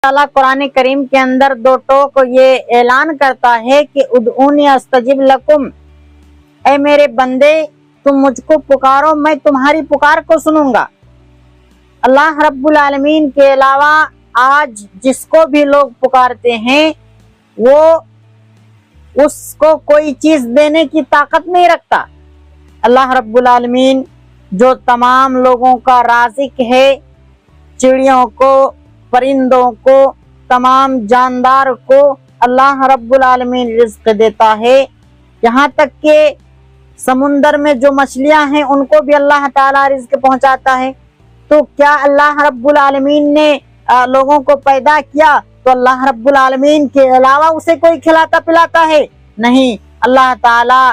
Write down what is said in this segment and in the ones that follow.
ताला कुरान करीम के अंदर दो टोक ये ऐलान करता है कि उदऊनी अस्तजिब लकुम, ऐ मेरे बंदे तुम मुझको पुकारो मैं तुम्हारी पुकार को सुनूंगा। अल्लाह रब्बुल आलमीन के अलावा आज जिसको भी लोग पुकारते हैं वो उसको कोई चीज देने की ताकत नहीं रखता। अल्लाह रब्बुल आलमीन जो तमाम लोगों का राज़िक है, चिड़ियों को, परिंदों को, तमाम जानदार को अल्लाह रब्बुल आलमीन रिज़्क देता है। यहाँ तक कि समुंदर में जो मछलियां हैं उनको भी अल्लाह ताला रिज़्क पहुंचाता है। तो क्या अल्लाह रब्बुल आलमीन ने लोगों को पैदा किया तो अल्लाह रब्बुल आलमीन के अलावा उसे कोई खिलाता पिलाता है? नहीं, अल्लाह ताला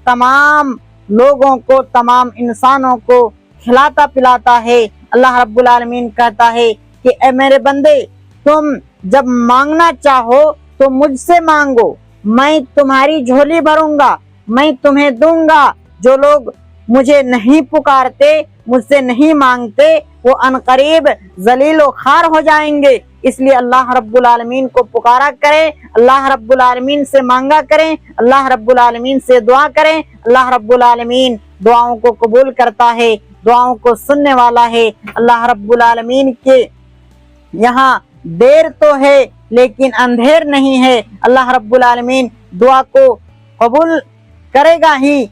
तमाम लोगों को, तमाम इंसानों को खिलाता पिलाता है। अल्लाह रब्बुल आलमीन कहता है कि ऐ मेरे बंदे तुम जब मांगना चाहो तो मुझसे मांगो, मैं तुम्हारी झोली भरूंगा, मैं तुम्हें दूंगा। जो लोग मुझे नहीं पुकारते, मुझसे नहीं मांगते, वो अनकरीब जलील व खार हो जाएंगे। इसलिए अल्लाह रब्बुल आलमीन को पुकारा करें, अल्लाह रब्बुल आलमीन से मांगा करें, अल्लाह रब्बुल आलमीन से दुआ करें। अल्लाह रब्बुल आलमीन दुआओं को कबूल करता है, दुआओं को सुनने वाला है। अल्लाह रब्बुल आलमीन के यहाँ देर तो है लेकिन अंधेर नहीं है। अल्लाह रब्बुल आलमीन दुआ को कबूल करेगा ही।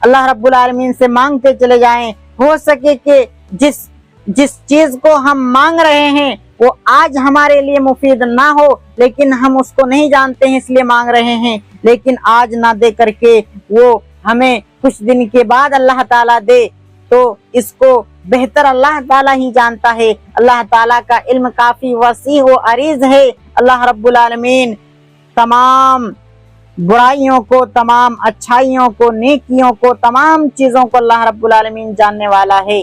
अल्लाह रब्बुल आलमीन से मांगते चले जाएं। हो सके कि जिस चीज को हम मांग रहे हैं वो आज हमारे लिए मुफीद ना हो, लेकिन हम उसको नहीं जानते हैं इसलिए मांग रहे हैं, लेकिन आज ना दे करके वो हमें कुछ दिन के बाद अल्लाह ताला दे तो इसको बेहतर अल्लाह ताला ही जानता है। अल्लाह ताला का इल्म काफी वसी व अरीज है। अल्लाह रब्बुल आलमीन तमाम बुराइयों को, तमाम अच्छाइयों को, नेकियों को, तमाम चीजों को अल्लाह रब्बुल आलमीन जानने वाला है।